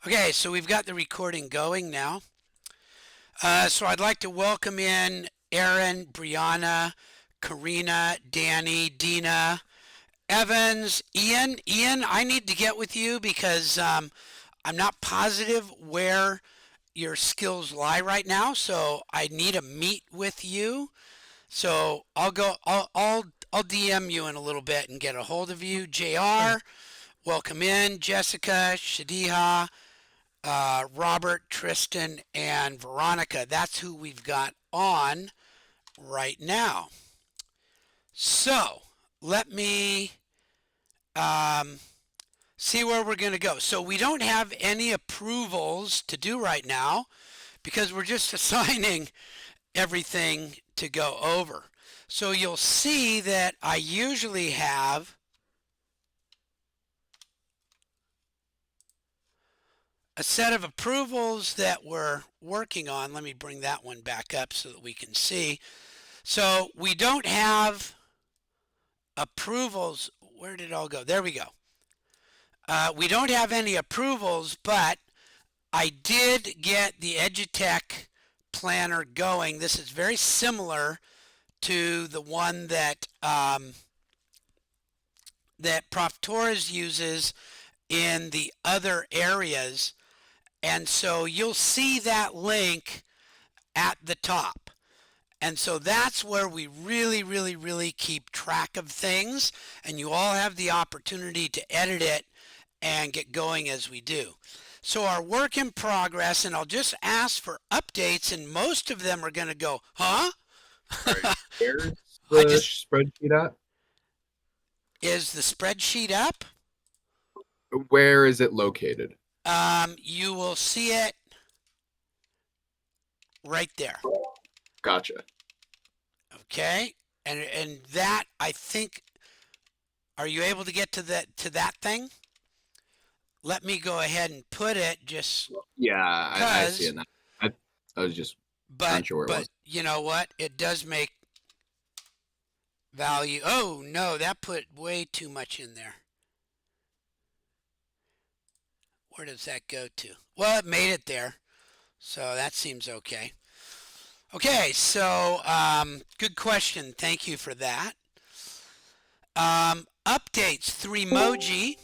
Okay, so we've got the recording going now. So I'd like to welcome in Aaron, Brianna, Karina, Danny, Dina, Evans, Ian. Ian, I need to get with you because I'm not positive where your skills lie right now. So I need to meet with you. So I'll go. I'll DM you in a little bit and get a hold of you. Sure. Jr. Welcome in, Jessica, Shadiha. Robert, Tristan, and Veronica. That's who we've got on right now. So let me um, see where we're going to go. So we don't have any approvals to do right now because we're just assigning everything to go over. So you'll see that I usually have a set of approvals that we're working on. Let me bring that one back up so that we can see. So we don't have approvals. Where did it all go? There we go. We don't have any approvals, but I did get the EduTech planner going. This is very similar to the one that Prof. Torres uses in the other areas. And so you'll see that link at the top. And so that's where we really, really, really keep track of things. And you all have the opportunity to edit it and get going as we do. So our work in progress, and I'll just ask for updates, and most of them are going to go, huh? All right. Where's I the just, spreadsheet at? is the spreadsheet up? Where is it located? You will see it right there. Gotcha. Okay. And that, I think, are you able to get to that thing? Let me go ahead and put it just Yeah, I see because, it now. I was just but unsure where it but was. you know what? It does make value. Oh no, that put way too much in there. Where does that go to? Well, it made it there, so that seems okay. Okay, so good question. Thank you for that. Updates, three emoji.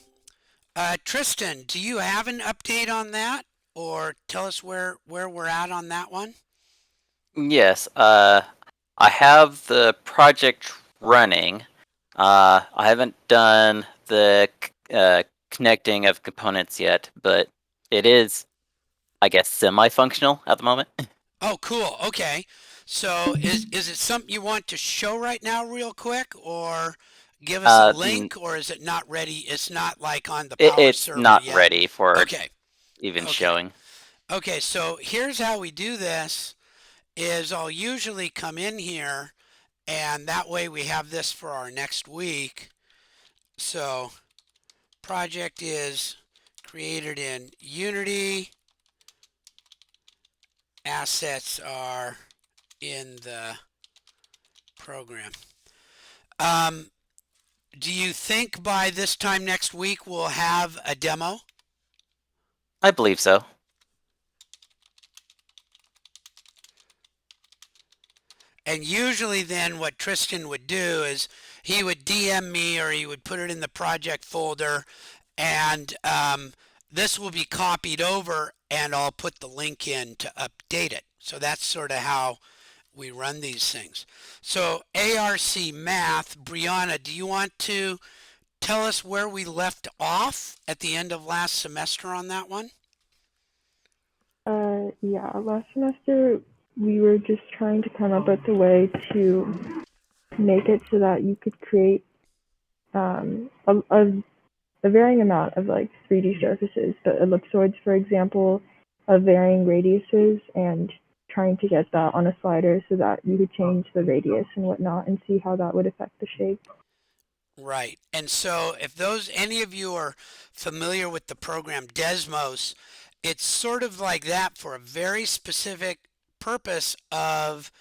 Tristan, do you have an update on that, or tell us where we're at on that one? Yes, I have the project running. I haven't done the connecting of components yet, but it is, I guess, semi-functional at the moment. Oh, cool. Okay. So is it something you want to show right now real quick or give us a N- link or is it not ready? It's not like on the power it's server not yet. ready for Okay. even Okay. showing. Okay, so here's how we do this is I'll usually come in here and that way we have this for our next week. So project is created in Unity. Assets are in the program. Um, Do you think by this time next week we'll have a demo? I believe so. And usually then what Tristan would do is he would DM me or he would put it in the project folder and this will be copied over and I'll put the link in to update it. So that's sort of how we run these things. So ARC Math, Brianna, do you want to tell us where we left off at the end of last semester on that one? Yeah, last semester we were just trying to come up with a way to make it so that you could create a varying amount of like 3D surfaces, but ellipsoids, for example, of varying radiuses, and trying to get that on a slider so that you could change the radius and whatnot and see how that would affect the shape. Right. And so if those any of you are familiar with the program Desmos, it's sort of like that for a very specific purpose of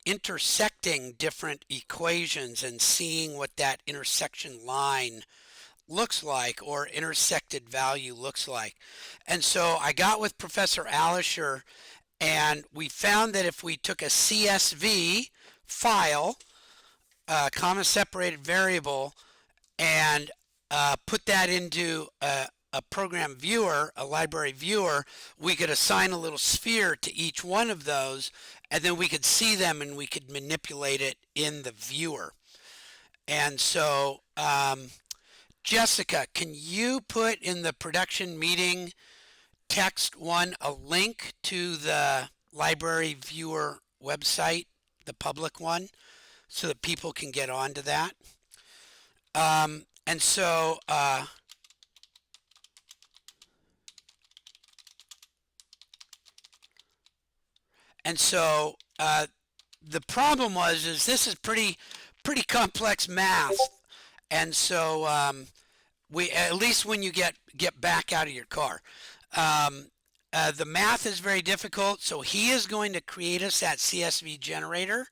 intersecting different equations and seeing what that intersection line looks like, or intersected value looks like. And so I got with Professor Alisher, and we found that if we took a CSV file, comma separated variable, and put that into a program viewer, a library viewer, we could assign a little sphere to each one of those, and then we could see them and we could manipulate it in the viewer. And so, Jessica, can you put in the production meeting text one a link to the library viewer website, the public one, so that people can get onto that? And so, the problem is this is pretty complex math, and so we, at least when you get back out of your car, um, the math is very difficult. So he is going to create us that CSV generator,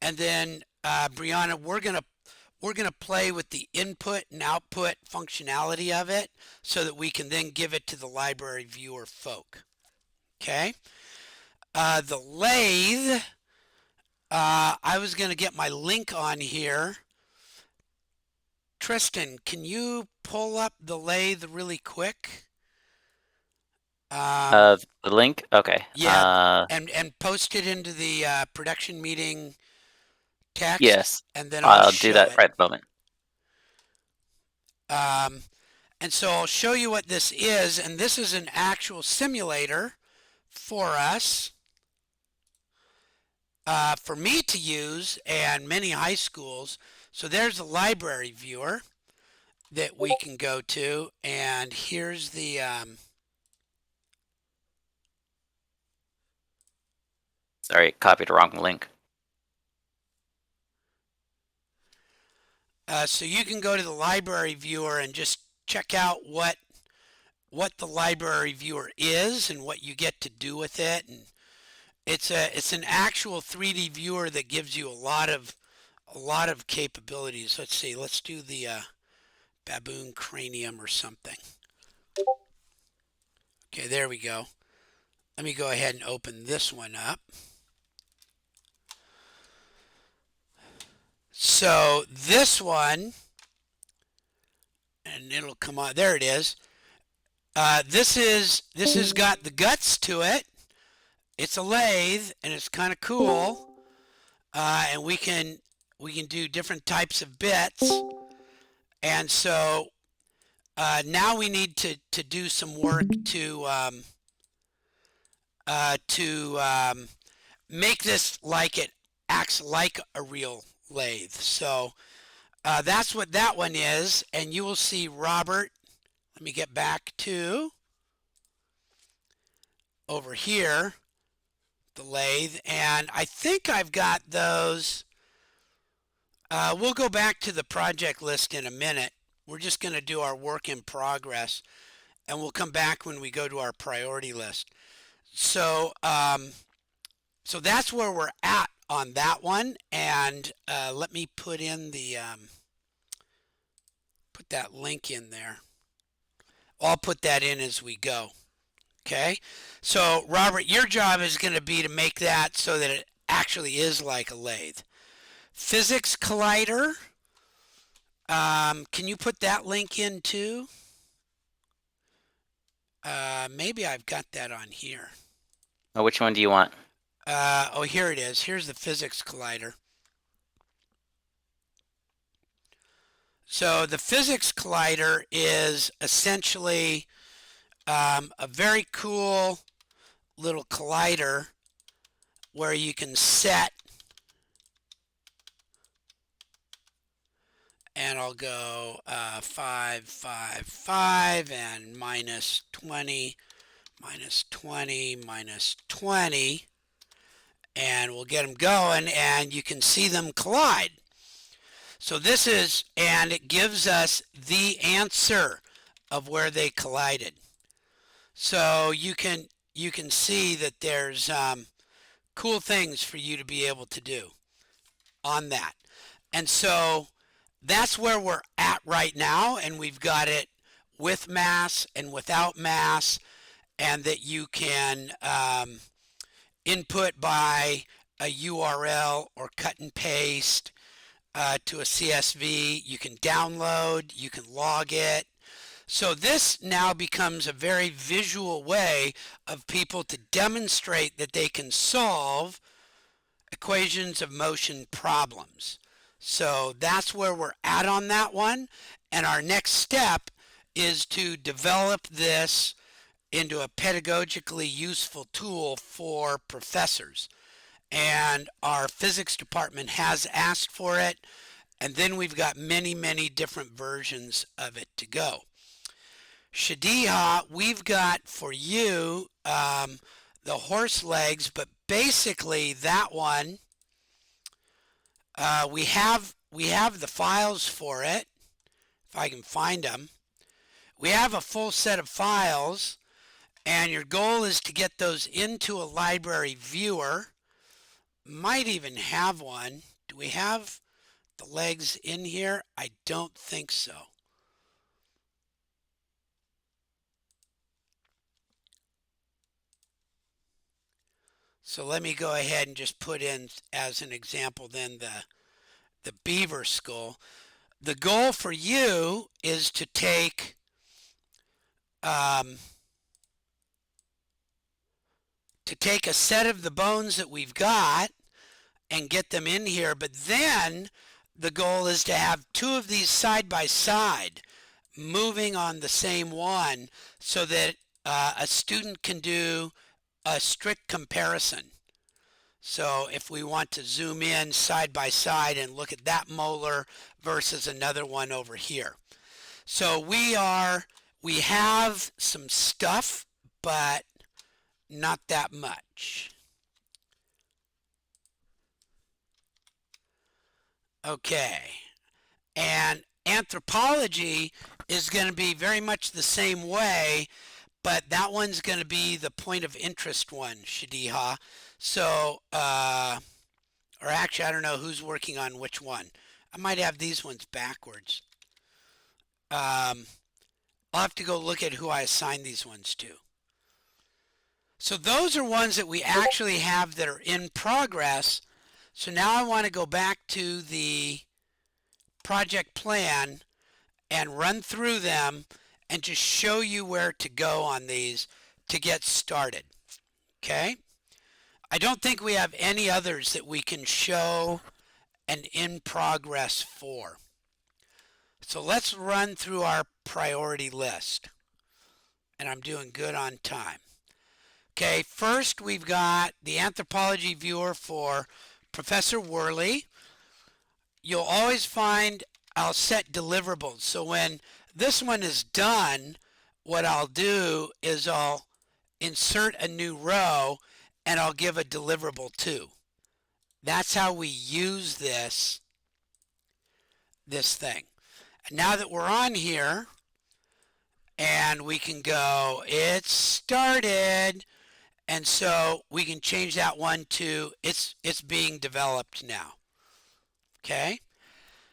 and then Brianna, we're gonna play with the input and output functionality of it, so that we can then give it to the library viewer folk. Okay. The lathe, I was going to get my link on here. Tristan, can you pull up the lathe really quick? The link? Okay. Yeah, and post it into the production meeting text, Yes. and then I'll do show that it. right at the moment. And so I'll show you what this is, and this is an actual simulator for us, for me to use, and many high schools. So there's the library viewer that we can go to, and here's the Sorry, copied the wrong link. so you can go to the library viewer and just check out what the library viewer is and what you get to do with it. And it's an actual 3D viewer that gives you a lot of capabilities. Let's see, let's do the baboon cranium or something. Okay, there we go. Let me go ahead and open this one up. So this one, and it'll come on. There it is. This has got the guts to it. It's a lathe, and it's kind of cool. And we can do different types of bits. And so now we need to do some work to make this like it acts like a real lathe. So that's what that one is. And you will see Robert. Let me get back to over here, the lathe. And I think I've got those. We'll go back to the project list in a minute. We're just going to do our work in progress, and we'll come back when we go to our priority list. So, so that's where we're at on that one. And let me put in the put that link in there. I'll put that in as we go. Okay. So Robert, your job is going to be to make that so that it actually is like a lathe. Physics collider. Can you put that link in too? Maybe I've got that on here. Oh, which one do you want? Oh, here it is. Here's the physics collider. So the physics collider is essentially a very cool little collider where you can set, and I'll go 5, 5, 5, and minus 20, minus 20, minus 20, and we'll get them going, and you can see them collide. So this is, and it gives us the answer of where they collided. So you can see that there's cool things for you to be able to do on that. And so that's where we're at right now, and we've got it with mass and without mass, and that you can input by a URL or cut and paste to a CSV. You can download, you can log it. So this now becomes a very visual way of people to demonstrate that they can solve equations of motion problems. So that's where we're at on that one. And our next step is to develop this into a pedagogically useful tool for professors. And our physics department has asked for it. And then we've got many, many different versions of it to go. Shadiha, we've got for you the horse legs, but basically that one, we have the files for it, if I can find them. We have a full set of files, and your goal is to get those into a library viewer. Might even have one. Do we have the legs in here? I don't think so. So let me go ahead and just put in as an example then the beaver skull. The goal for you is to take a set of the bones that we've got and get them in here, but then the goal is to have two of these side by side moving on the same one so that a student can do a strict comparison. So if we want to zoom in side by side and look at that molar versus another one over here. So we have some stuff, but not that much. Okay. And anthropology is going to be very much the same way, but that one's going to be the point of interest one, Shadiha. So, or actually, I don't know who's working on which one. I might have these ones backwards. I'll have to go look at who I assigned these ones to. So those are ones that we actually have that are in progress. So now I want to go back to the project plan and run through them and just show you where to go on these to get started. Okay? I don't think we have any others that we can show an in progress for. So let's run through our priority list. And I'm doing good on time. Okay, first we've got the anthropology viewer for Professor Worley. You'll always find I'll set deliverables. So when this one is done, what I'll do is I'll insert a new row and I'll give a deliverable too. That's how we use this thing. And now that we're on here, and we can go, it started, and so we can change that one to it's being developed now. Okay?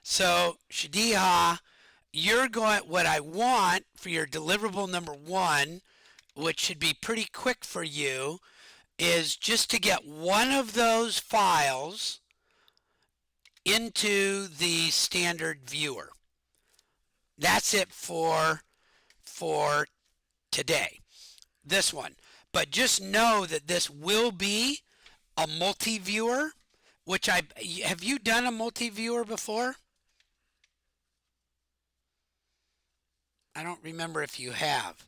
So Shadiha, you're going, what I want for your deliverable number 1, which should be pretty quick for you, is just to get one of those files into the standard viewer. That's it for today, this one. But just know that this will be a multi-viewer, which have you done a multi-viewer before? I don't remember if you have.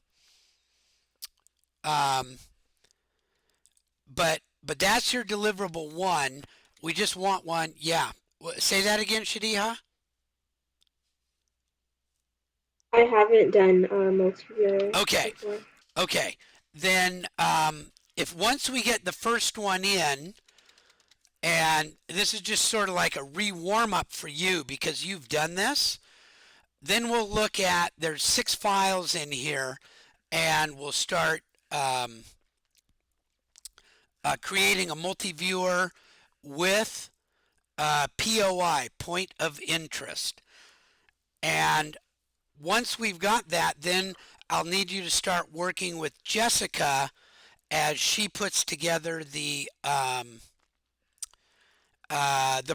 But that's your deliverable 1. We just want one. Yeah. Say that again, Shadiha. I haven't done multi-viewer Okay. before. Okay. Then if once we get the first one in, and this is just sort of like a re-warm up for you because you've done this, then we'll look at, there's 6 files in here, and we'll start creating a multi-viewer with POI, point of interest. And once we've got that, then I'll need you to start working with Jessica as she puts together the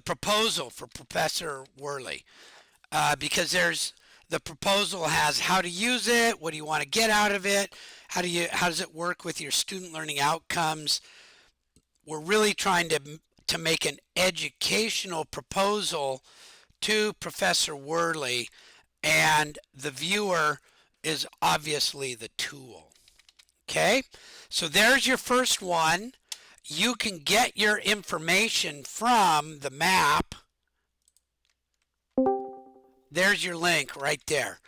proposal for Professor Worley. Because the proposal has how to use it, what do you want to get out of it, how does it work with your student learning outcomes. We're really trying to make an educational proposal to Professor Worley, and the viewer is obviously the tool. Okay, so there's your first one. You can get your information from the map. There's your link right there.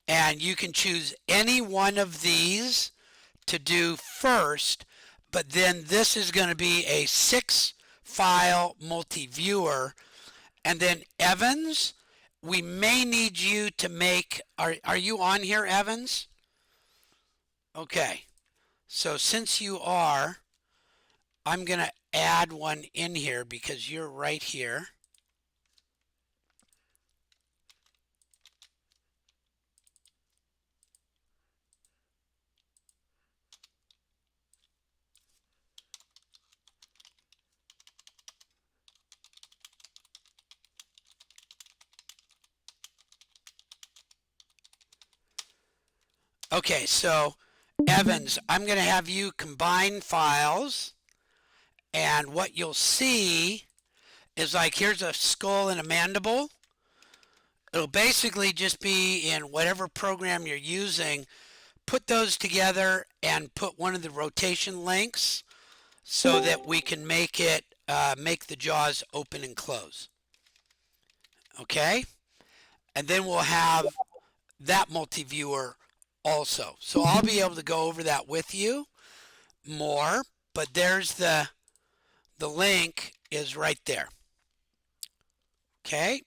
And you can choose any one of these to do first, but then this is going to be a 6-file multi-viewer. And then Evans, we may need you to make, are you on here, Evans? Okay, so since you are, I'm going to add one in here because you're right here. Okay, so Evans, I'm going to have you combine files, and what you'll see is like here's a skull and a mandible. It'll basically just be in whatever program you're using. Put those together and put one of the rotation links so that we can make it make the jaws open and close. Okay, and then we'll have that multi-viewer also. So I'll be able to go over that with you more, but there's the link is right there. Okay,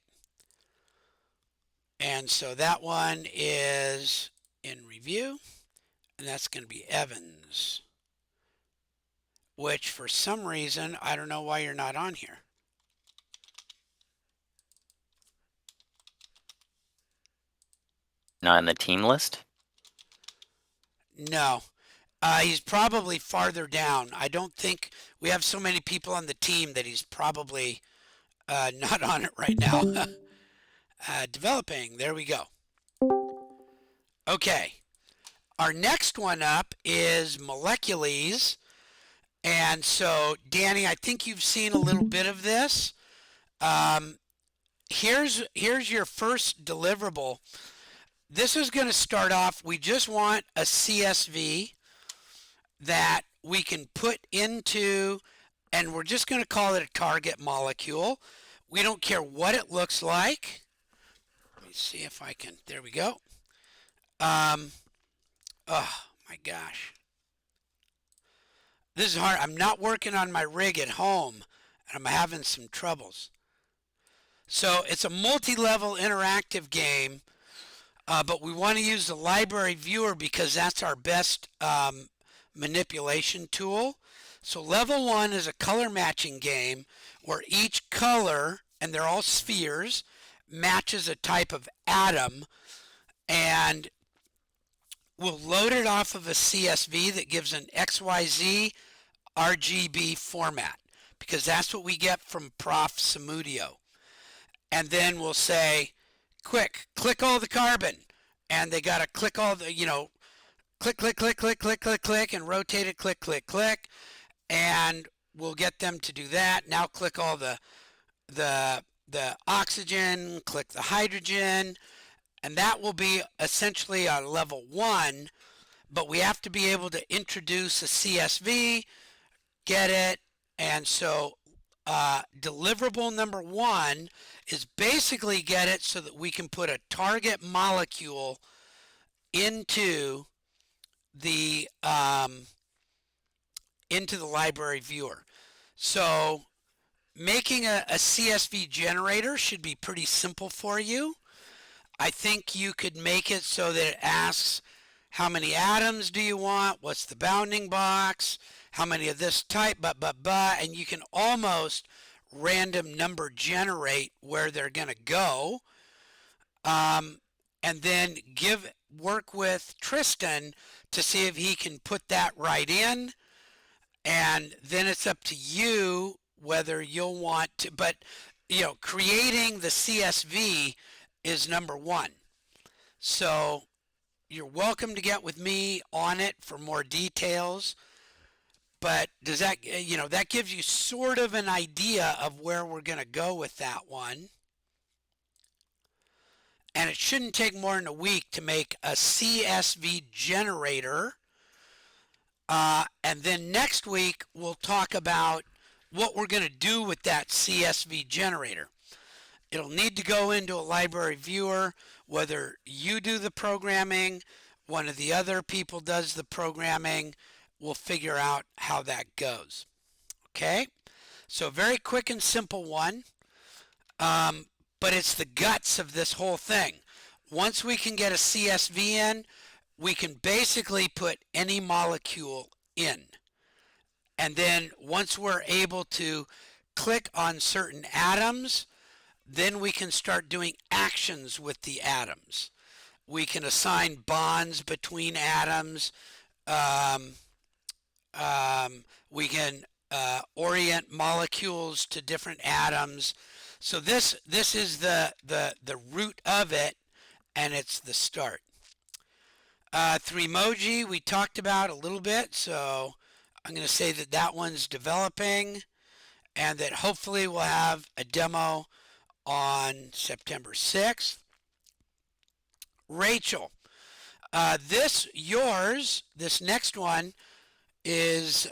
and so that one is in review, and that's going to be Evans, which for some reason I don't know why you're not on here. Not in the team list? No, he's probably farther down. I don't think we have so many people on the team that he's probably not on it right now. Developing, there we go. Okay, our next one up is molecules. And so, Danny, I think you've seen a little bit of this. Here's your first deliverable. This is going to start off, we just want a CSV that we can put into, and we're just going to call it a target molecule. We don't care what it looks like. Let me see if I can, there we go. Oh my gosh. This is hard. I'm not working on my rig at home, and I'm having some troubles. So it's a multi-level interactive game, but we want to use the library viewer because that's our best manipulation tool. So level 1 is a color matching game where each color, and they're all spheres, matches a type of atom, and we'll load it off of a CSV that gives an XYZ RGB format because that's what we get from Prof. Samudio. And then we'll say, quick, click all the carbon. And they got to click all the, click, click, click, click, click, click, click, and rotate it, click, click, click. And we'll get them to do that. Now click all the oxygen, click the hydrogen, and that will be essentially our level 1, but we have to be able to introduce a CSV, get it, and so deliverable number 1 is basically get it so that we can put a target molecule into the library viewer. So making a CSV generator should be pretty simple for you. I think you could make it so that it asks how many atoms do you want, what's the bounding box, how many of this type, and you can almost random number generate where they're going to go. and then work with Tristan to see if he can put that right in, and then it's up to you whether you'll want to. But creating the CSV is number one. So you're welcome to get with me on it for more details. But does that, that gives you sort of an idea of where we're going to go with that one. And it shouldn't take more than a week to make a CSV generator. And then next week, we'll talk about what we're going to do with that CSV generator. It'll need to go into a library viewer, whether you do the programming, one of the other people does the programming. We'll figure out how that goes. Okay? So very quick and simple one. But it's the guts of this whole thing. Once we can get a CSV in, we can basically put any molecule in. And then once we're able to click on certain atoms, then we can start doing actions with the atoms. We can assign bonds between atoms. We can orient molecules to different atoms. So this is the root of it, and it's the start. 3moji we talked about a little bit, so I'm going to say that that one's developing, and that hopefully we'll have a demo on September 6th. Rachel, this next one is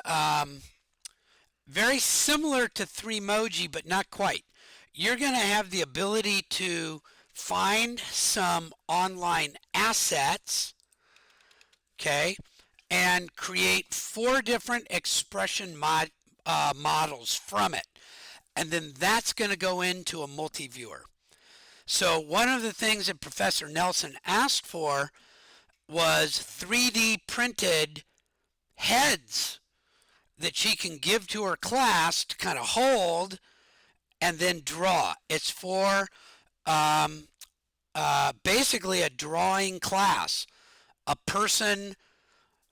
very similar to 3moji, but not quite. You're going to have the ability to find some online assets, okay, and create 4 different expression models from it. And then that's going to go into a multi-viewer. So one of the things that Professor Nelson asked for was 3D printed heads that she can give to her class to kind of hold and then draw. It's for basically a drawing class, a person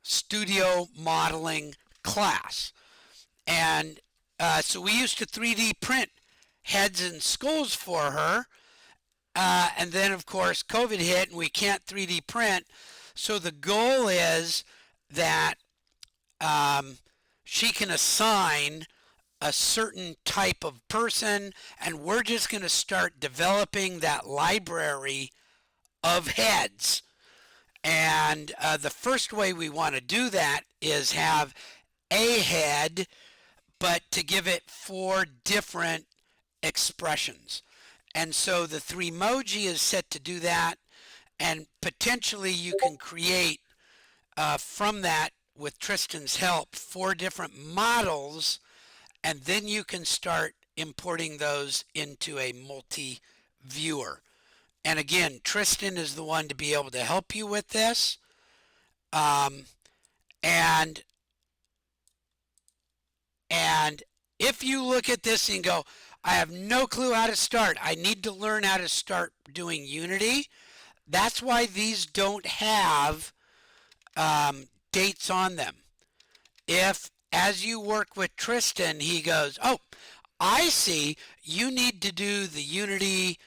studio modeling class. And so we used to 3D print heads and skulls for her. And then, of course, COVID hit and we can't 3D print. So the goal is that she can assign a certain type of person, and we're just going to start developing that library of heads. And the first way we want to do that is have a head, but to give it 4 different expressions. And so the 3moji is set to do that, and potentially you can create from that, with Tristan's help, 4 different models, and then you can start importing those into a multi-viewer. And again, Tristan is the one to be able to help you with this. And if you look at this and go, I have no clue how to start, I need to learn how to start doing Unity, that's why these don't have dates on them. If, as you work with Tristan, he goes, oh, I see, you need to do the Unity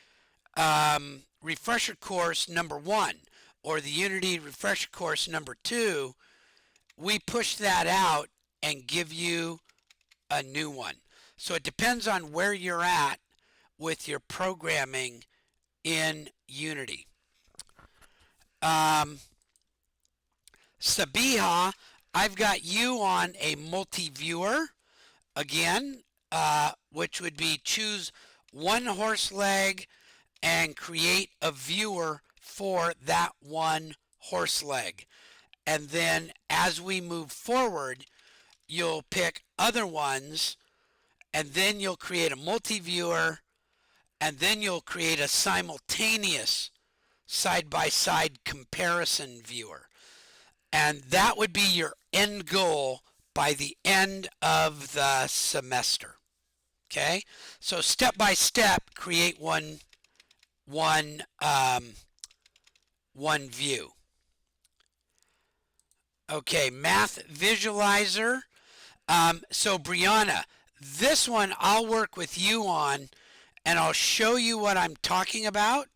refresher course number 1 or the Unity refresher course number 2, we push that out and give you a new one. So it depends on where you're at with your programming in Unity. Sabiha, I've got you on a multi-viewer again, which would be choose one horse leg and create a viewer for that one horse leg. And then as we move forward, you'll pick other ones, and then you'll create a multi-viewer, and then you'll create a simultaneous side-by-side comparison viewer. And that would be your end goal by the end of the semester. Okay? So step by step, create one one one view. Okay, Math Visualizer. So Brianna, this one I'll work with you on, and I'll show you what I'm talking about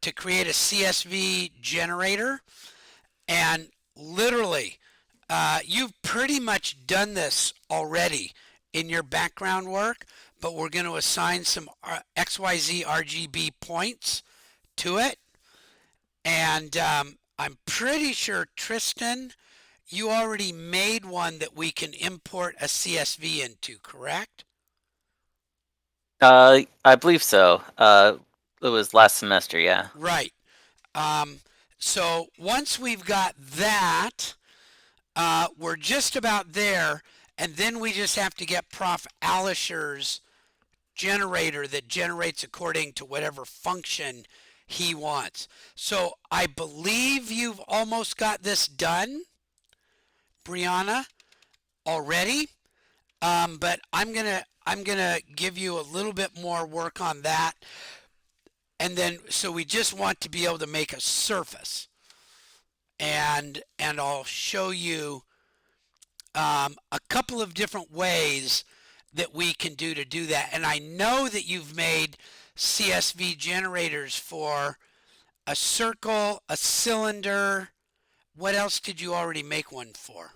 to create a CSV generator. And literally, you've pretty much done this already in your background work, but we're going to assign some XYZ RGB points to it. And I'm pretty sure, Tristan, you already made one that we can import a CSV into, correct? I believe so. It was last semester, yeah. Right. So once we've got that, we're just about there, and then we just have to get Prof. Alisher's generator that generates according to whatever function he wants. So I believe you've almost got this done, Brianna, already. But I'm gonna give you a little bit more work on that, and then so we just want to be able to make a surface, and I'll show you a couple of different ways that we can do to do that. And I know that you've made CSV generators for a circle, a cylinder. What else did you already make one for?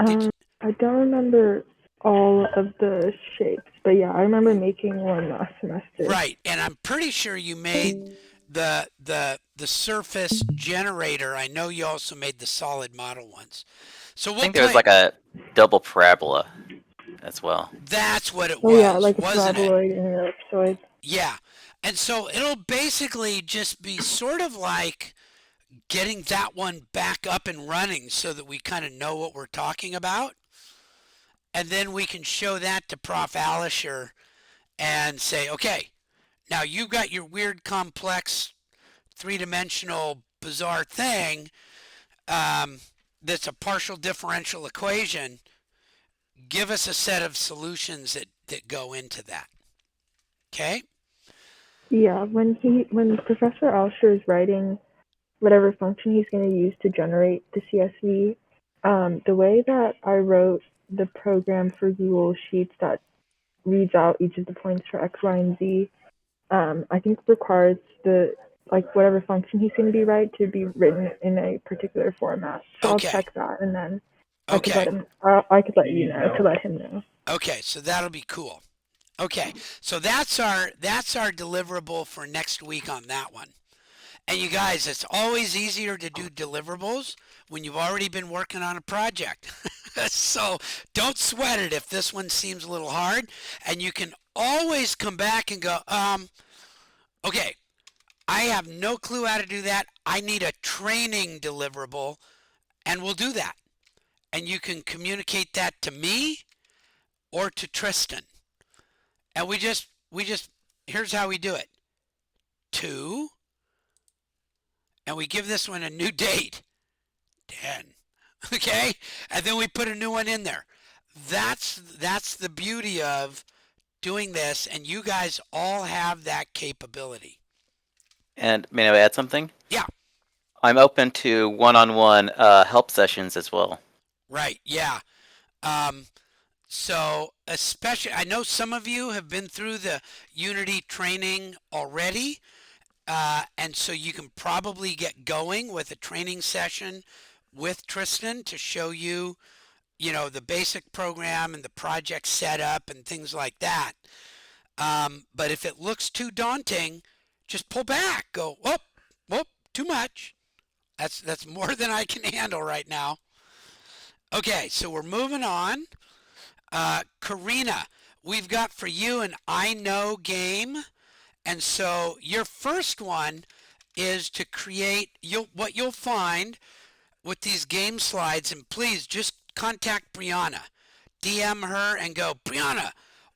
Did I don't remember all of the shapes, but yeah, I remember making one last semester. Right, and I'm pretty sure you made the surface generator. I know you also made the solid model ones. So I we'll think there was play. like a double parabola as well. That's what it Oh yeah, was, like a wasn't it? paraboloid and an ellipsoid. Yeah. And so it'll basically just be sort of like getting that one back up and running so that we kind of know what we're talking about. And then we can show that to Prof. Alisher and say, okay, now you've got your weird, complex, three-dimensional, bizarre thing that's a partial differential equation. Give us a set of solutions that go into that. Okay? Yeah, when Professor Alsher is writing whatever function he's going to use to generate the CSV, the way that I wrote the program for Google Sheets that reads out each of the points for X, Y, and Z, I think requires the whatever function he's going to be write to be written in a particular format. So Okay. I'll check that, and then I could Okay. let you know to let him know. Okay, so that'll be cool. Okay, so that's our deliverable for next week on that one. And you guys, it's always easier to do deliverables when you've already been working on a project. So don't sweat it if this one seems a little hard, and you can always come back and go, okay, I have no clue how to do that. I need a training deliverable, and we'll do that. And you can communicate that to me or to Tristan. And we just here's how we do it. 2, and we give this one a new date. 10. Okay? And then we put a new one in there. That's the beauty of doing this, and you guys all have that capability. And may I add something? Yeah. I'm open to one-on-one help sessions as well. Right, yeah. So especially, I know some of you have been through the Unity training already, and so you can probably get going with a training session with Tristan to show you, the basic program and the project setup and things like that. But if it looks too daunting, just pull back. Go, whoop, too much. That's more than I can handle right now. Okay, so we're moving on. Karina, we've got for you an I Know game. And so your first one is to create what you'll find with these game slides. And please just contact Brianna. DM her and go, Brianna,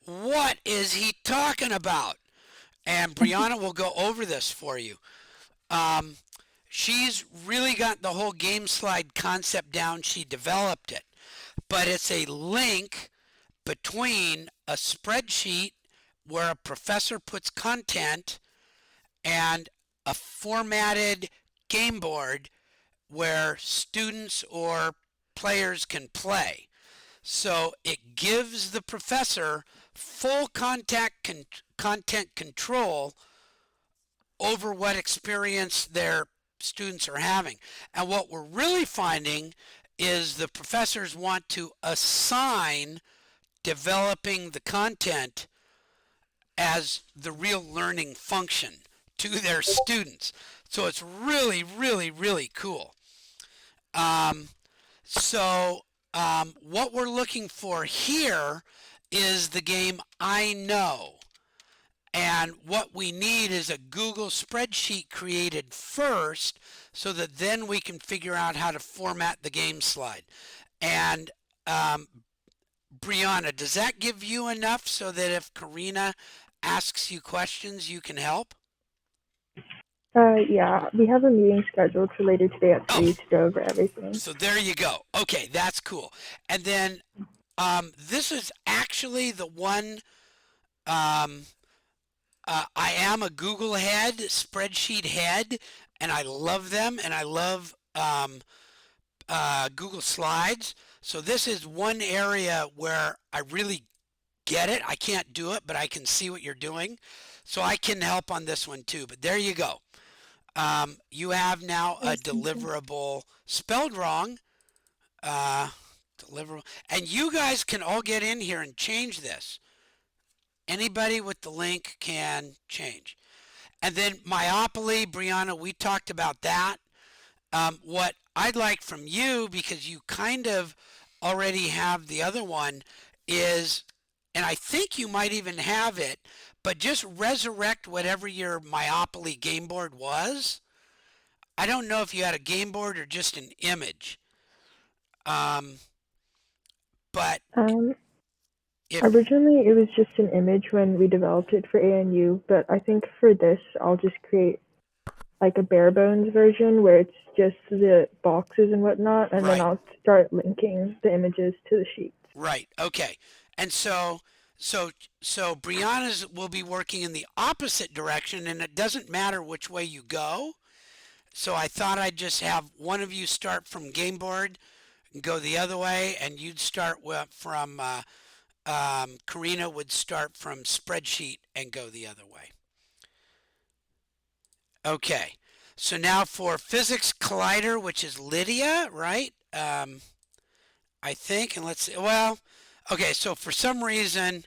what is he talking about? And Brianna will go over this for you. She's really got the whole game slide concept down. She developed it. But it's a link between a spreadsheet where a professor puts content and a formatted game board where students or players can play. So it gives the professor full content control over what experience their students are having. And what we're really finding is the professors want to assign developing the content as the real learning function to their students. So it's really, really, really cool. Um, so what we're looking for here is the game I Know. And what we need is a Google spreadsheet created first so that then we can figure out how to format the game slide. And Brianna, does that give you enough so that if Karina asks you questions, you can help? Yeah, we have a meeting scheduled for later today at 3 Oh, to go over everything. so there you go. Okay, that's cool. And then this is actually the one. I am a Google head, spreadsheet head, and I love them, and I love Google Slides. So this is one area where I really get it. I can't do it, but I can see what you're doing. So I can help on this one too. But there you go. You have now a deliverable spelled wrong. Deliverable. And you guys can all get in here and change this. Anybody with the link can change. And then Myopoly, Brianna, we talked about that. What I'd like from you, because you kind of already have the other one, is, and I think you might even have it, but just resurrect whatever your Myopoly game board was. I don't know if you had a game board or just an image. But if Originally, it was just an image when we developed it for ANU, but I think for this, I'll just create like a bare bones version where it's just the boxes and whatnot, and then Right. I'll start linking the images to the sheets. Right. Okay. And so Brianna's will be working in the opposite direction, and it doesn't matter which way you go. So I thought I'd just have one of you start from game board and go the other way, and you'd start from Karina would start from spreadsheet and go the other way. Okay. So now for physics collider, which is Lydia, right? I think, and let's see. Well, okay. So for some reason,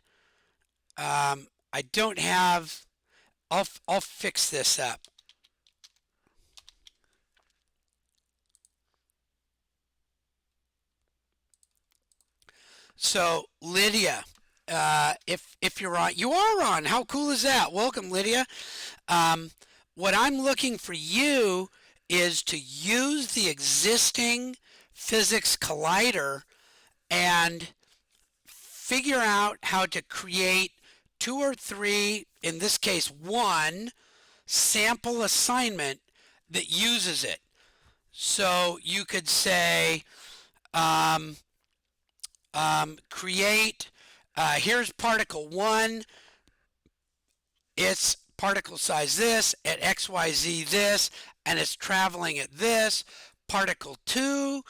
I don't have. I'll fix this up. So Lydia, if you're on, you are on. How cool is that? Welcome, Lydia. What I'm looking for you is to use the existing physics collider and figure out how to create 2 or 3, in this case one, sample assignment that uses it. So you could say, create, here's particle 1, its particle size this, at XYZ this, and it's traveling at this. Particle 2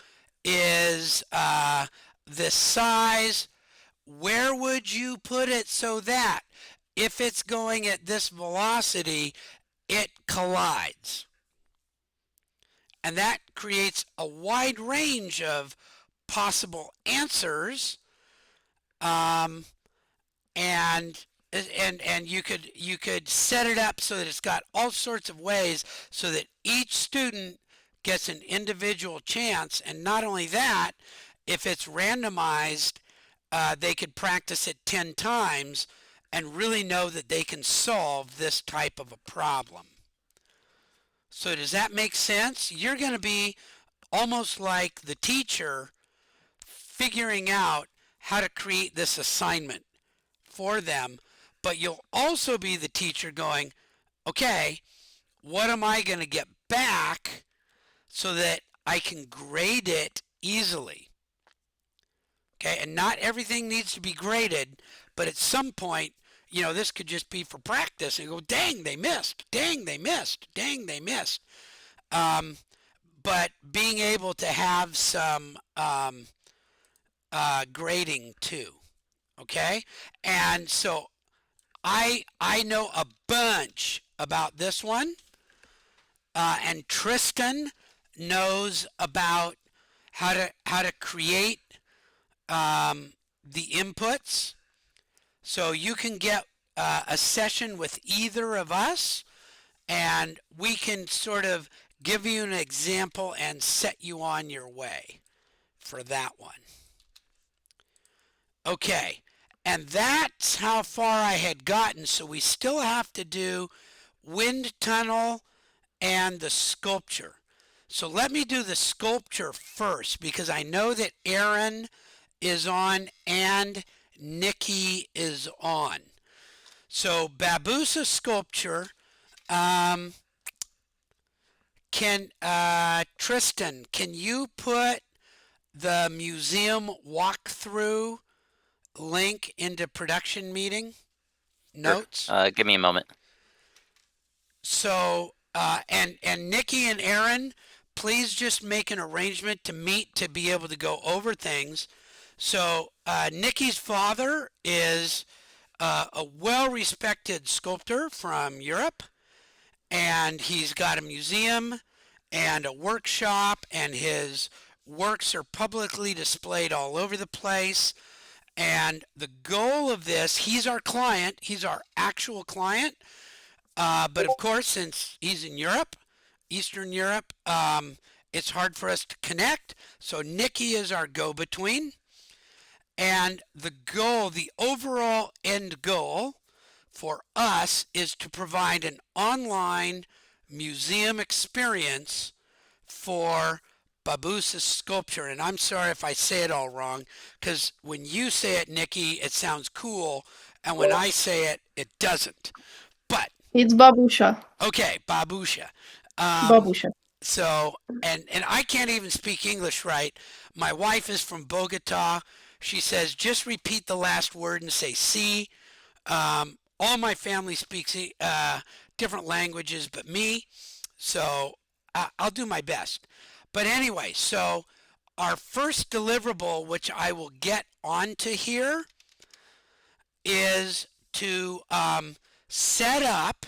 is this size. Where would you put it so that if it's going at this velocity, it collides? And that creates a wide range of possible answers. And you could set it up so that it's got all sorts of ways so that each student gets an individual chance. And not only that, if it's randomized, they could practice it 10 times and really know that they can solve this type of a problem. So does that make sense? You're going to be almost like the teacher figuring out how to create this assignment for them, but you'll also be the teacher going, okay, what am I going to get back so that I can grade it easily? Okay, and not everything needs to be graded, but at some point you know, this could just be for practice and go, dang, they missed, dang, they missed, dang, they missed. Um, but being able to have some grading too. Okay. And so I know a bunch about this one. And Tristan knows about how to create the inputs. So you can get a session with either of us, and we can sort of give you an example and set you on your way for that one. Okay, and that's how far I had gotten. So we still have to do wind tunnel and the sculpture. So let me do the sculpture first because I know that Aaron is on and Nikki is on. So Babusa sculpture, um, can Tristan, can you put the museum walkthrough link into production meeting Sure. notes? Give me a moment. So and Nikki and Aaron, please just make an arrangement to meet to be able to go over things. So Nikki's father is a well-respected sculptor from Europe, and he's got a museum and a workshop, and his works are publicly displayed all over the place. And the goal of this, he's our client, he's our actual client. But of course, since he's in Europe, Eastern Europe, it's hard for us to connect. So Nikki is our go-between. And the goal, the overall end goal for us is to provide an online museum experience for Babusa's sculpture. And I'm sorry if I say it all wrong, because when you say it, Nikki, it sounds cool. And when I say it, it doesn't. But It's Babusha. okay, Babusha. Babusha. So, and I can't even speak English right. My wife is from Bogota. She says, just repeat the last word and say "see." All my family speaks different languages but me, so I'll do my best. But anyway, so our first deliverable, which I will get onto here, is to set up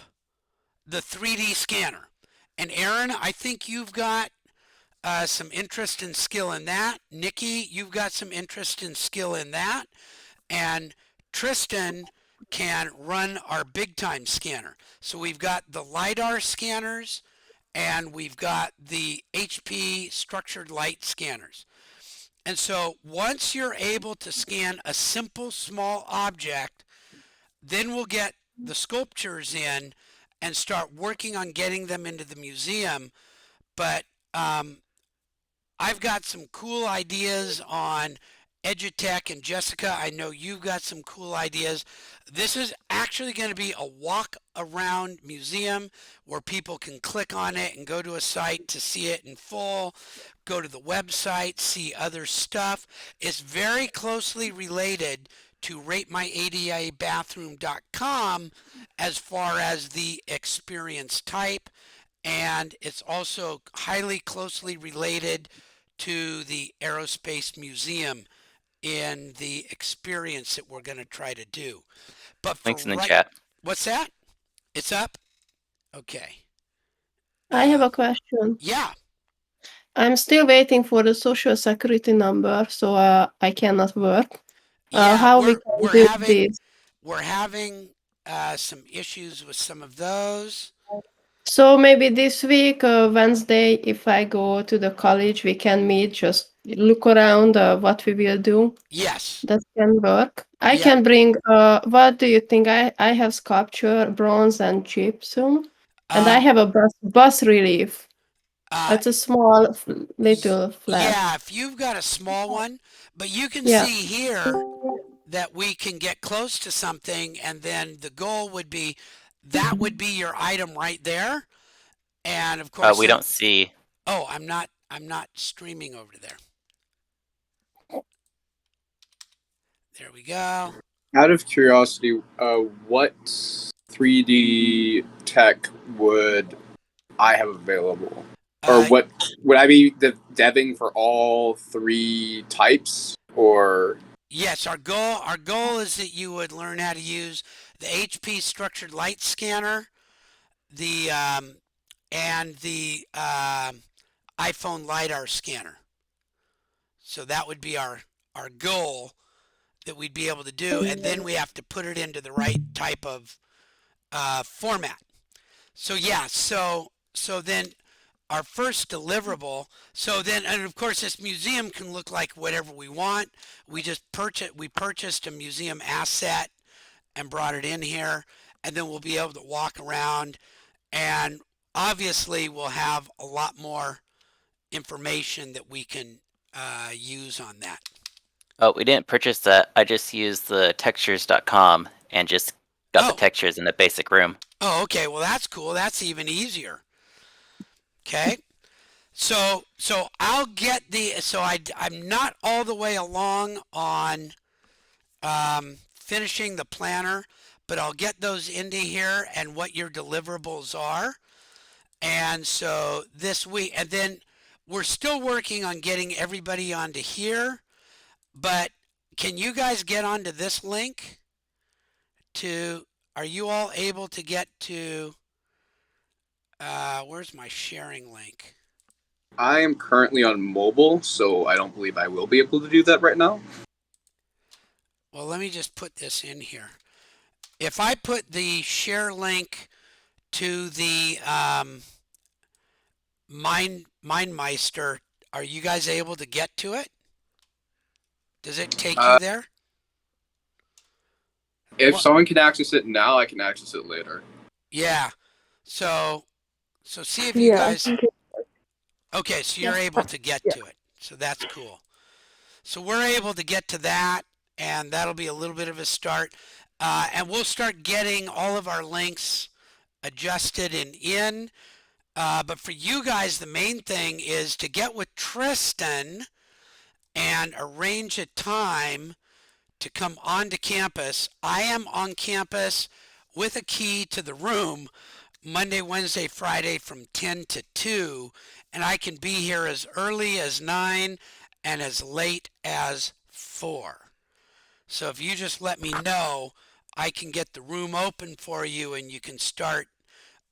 the 3D scanner. And Aaron, I think you've got some interest and skill in that. Nikki, you've got some interest and skill in that. And Tristan can run our big time scanner. So we've got the LiDAR scanners and we've got the HP structured light scanners. And so once you're able to scan a simple small object, then we'll get the sculptures in and start working on getting them into the museum. But I've got some cool ideas on EduTech, and Jessica, I know you've got some cool ideas. This is actually going to be a walk around museum where people can click on it and go to a site to see it in full, go to the website, see other stuff. It's very closely related to ratemyadabathroom.com as far as the experience type, and it's also highly closely related to the Aerospace Museum in the experience that we're going to try to do. But for Links in the right, chat. what's that? It's up? Okay. I have a question. Yeah. I'm still waiting for the social security number, so I cannot work. Yeah, How we can do this? we're having some issues with some of those. So maybe this week, Wednesday, if I go to the college, we can meet, just look around what we will do. Yes. That can work. I Yeah. can bring, what do you think? I have sculpture, bronze, and gypsum. And I have a bas relief. It's a small, little flat. Yeah, if you've got a small one, but you can Yeah. see here that we can get close to something, and then the goal would be that would be your item right there. And of course, We don't see. oh, I'm not streaming over there. There we go. Out of curiosity, what 3D tech would I have available? Or Uh, what would I be deving for all three types? Or yes, our goal is that you would learn how to use the HP structured light scanner, the and the iPhone lidar scanner. So that would be our goal that we'd be able to do, and then we have to put it into the right type of format. So yeah, so then our first deliverable. So then, and of course, this museum can look like whatever we want. We purchased a museum asset and brought it in here, and then we'll be able to walk around, and obviously we'll have a lot more information that we can use on that. Oh, we didn't purchase that. I just used the textures.com and just got the Oh, textures in the basic room. oh, okay. Well, that's cool. That's even easier. Okay. So I'll get the so I'm not all the way along on finishing the planner, but I'll get those into here and what your deliverables are. And so this week, and then we're still working on getting everybody onto here, but can you guys get onto this link to, are you all able to get to, where's my sharing link? I am currently on mobile, so I don't believe I will be able to do that right now. Well, let me just put this in here. If I put the share link to the MindMeister, are you guys able to get to it? Does it take you there? If Well, someone can access it now, I can access it later. yeah. So see if you Yeah. guys. Okay, so you're Yeah. able to get Yeah. to it. So that's cool. So we're able to get to that, and that'll be a little bit of a start. And we'll start getting all of our links adjusted and in. But for you guys, the main thing is to get with Tristan and arrange a time to come onto campus. I am on campus with a key to the room Monday, Wednesday, Friday from 10 to 2, and I can be here as early as 9 and as late as 4. So if you just let me know, I can get the room open for you and you can start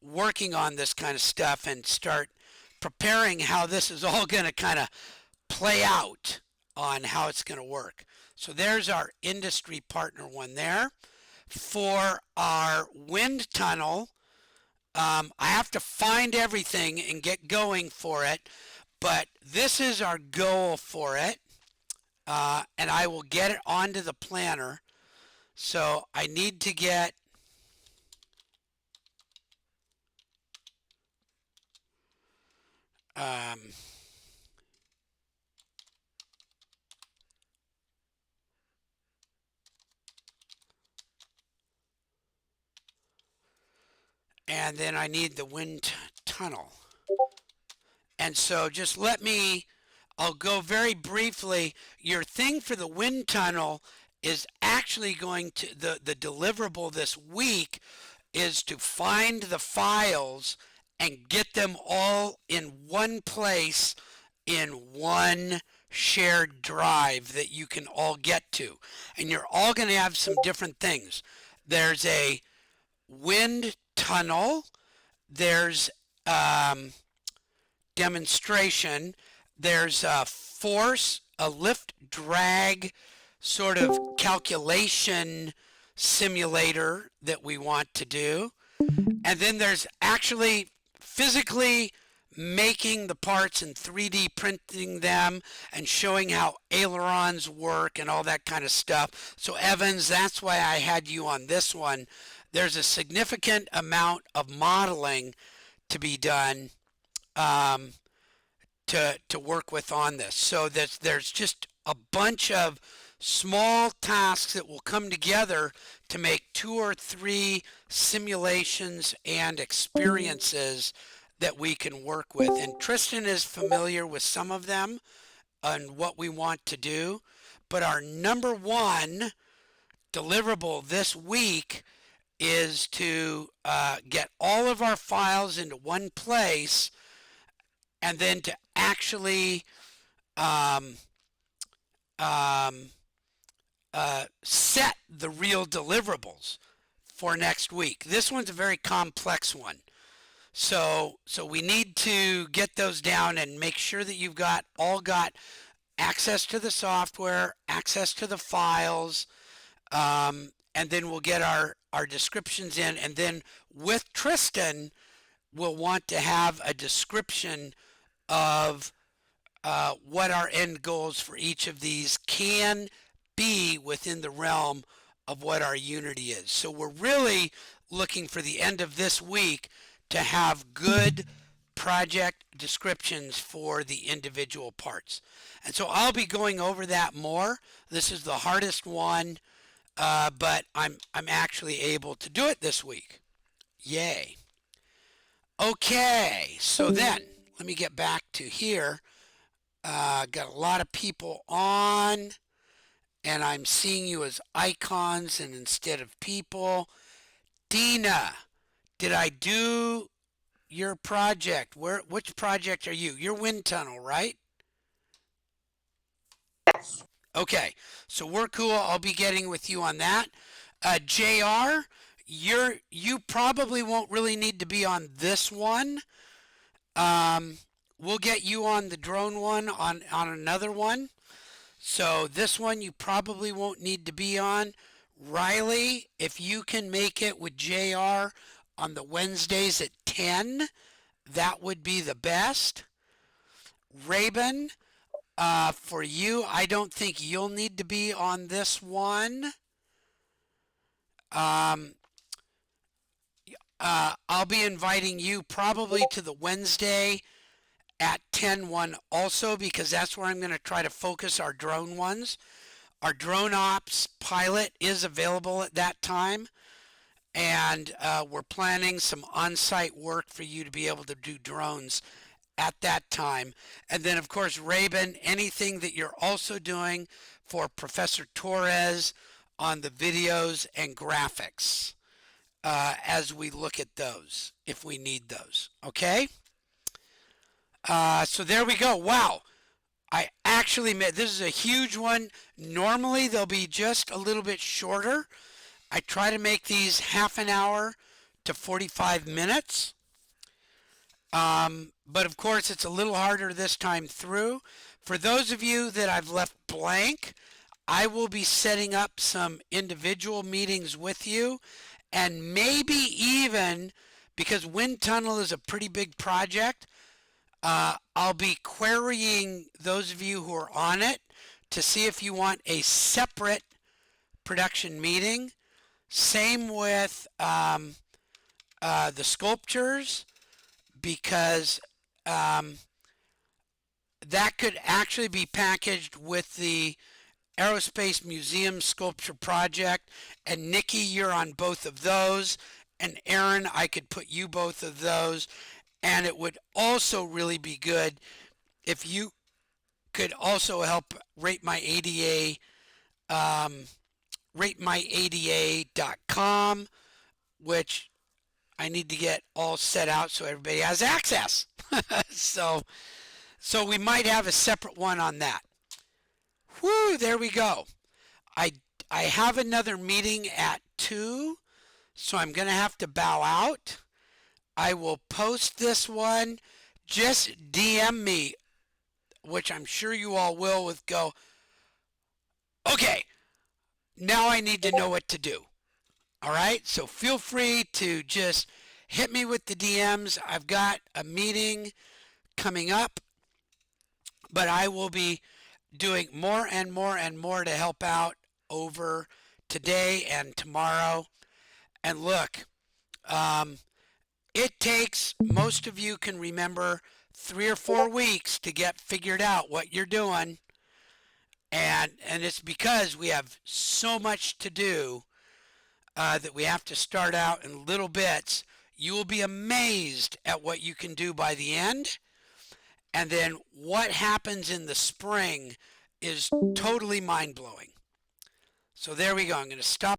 working on this kind of stuff and start preparing how this is all going to kind of play out on how it's going to work. So there's our industry partner one there. For our wind tunnel, I have to find everything and get going for it, but this is our goal for it, and I will get it onto the planner. So I need to get um, and then I need the wind tunnel. And so just let me, I'll go very briefly. Your thing for the wind tunnel is actually going to, the deliverable this week is to find the files and get them all in one place in one shared drive that you can all get to. And you're all going to have some different things. There's a wind tunnel, there's demonstration, there's a force, a lift drag sort of calculation simulator that we want to do. And then there's actually physically making the parts and 3D printing them and showing how ailerons work and all that kind of stuff. So Evans, that's why I had you on this one. There's a significant amount of modeling to be done um, to work with on this. So there's just a bunch of small tasks that will come together to make 2 or 3 simulations and experiences that we can work with. And Tristan is familiar with some of them and what we want to do. But our number one deliverable this week is to get all of our files into one place and then to actually um, um, set the real deliverables for next week. This one's a very complex one. So we need to get those down and make sure that you've got access to the software, access to the files, and then we'll get our descriptions in. And then with Tristan, we'll want to have a description of what our end goals for each of these can be within the realm of what our Unity is. So we're really looking for the end of this week to have good project descriptions for the individual parts. And so I'll be going over that more. This is the hardest one, but I'm actually able to do it this week. Yay. Okay, so then let me get back to here. Got a lot of people on, and I'm seeing you as icons and instead of people. Dina, did I do your project? Which project are you? You're wind tunnel, right? Yes. Okay, so we're cool. I'll be getting with you on that. JR, you probably won't really need to be on this one. Um, we'll get you on the drone one on another one. So this one you probably won't need to be on. Riley, if you can make it with JR on the Wednesdays at 10, that would be the best. Raven, for you, I don't think you'll need to be on this one. Um, I'll be inviting you probably to the Wednesday at 10 also because that's where I'm going to try to focus our drone ones. Our drone ops pilot is available at that time, and we're planning some on-site work for you to be able to do drones at that time. And then, of course, Raven, anything that you're also doing for Professor Torres on the videos and graphics as we look at those, if we need those. Okay? So there we go. Wow. I actually made this is a huge one. Normally they'll be just a little bit shorter. I try to make these half an hour to 45 minutes. But of course it's a little harder this time through. For those of you that I've left blank, I will be setting up some individual meetings with you and maybe even because wind tunnel is a pretty big project, I'll be querying those of you who are on it to see if you want a separate production meeting. Same with the sculptures because that could actually be packaged with the Aerospace Museum Sculpture Project. And Nikki, you're on both of those. And Aaron, I could put you both of those. And it would also really be good if you could also help rate my ADA, ratemyada.com, which I need to get all set out so everybody has access. so, so we might have a separate one on that. Whoo, there we go. I, I have another meeting at 2, so I'm going to have to bow out. I will post this one. Just DM me, which I'm sure you all will, with go, okay, now I need to know what to do. All right, so feel free to just hit me with the DMs. I've got a meeting coming up, but I will be doing more and more and more to help out over today and tomorrow. And look, it takes, most of you can remember, 3 or 4 weeks to get figured out what you're doing. And it's because we have so much to do that we have to start out in little bits. You will be amazed at what you can do by the end. And then what happens in the spring is totally mind blowing. So there we go. I'm going to stop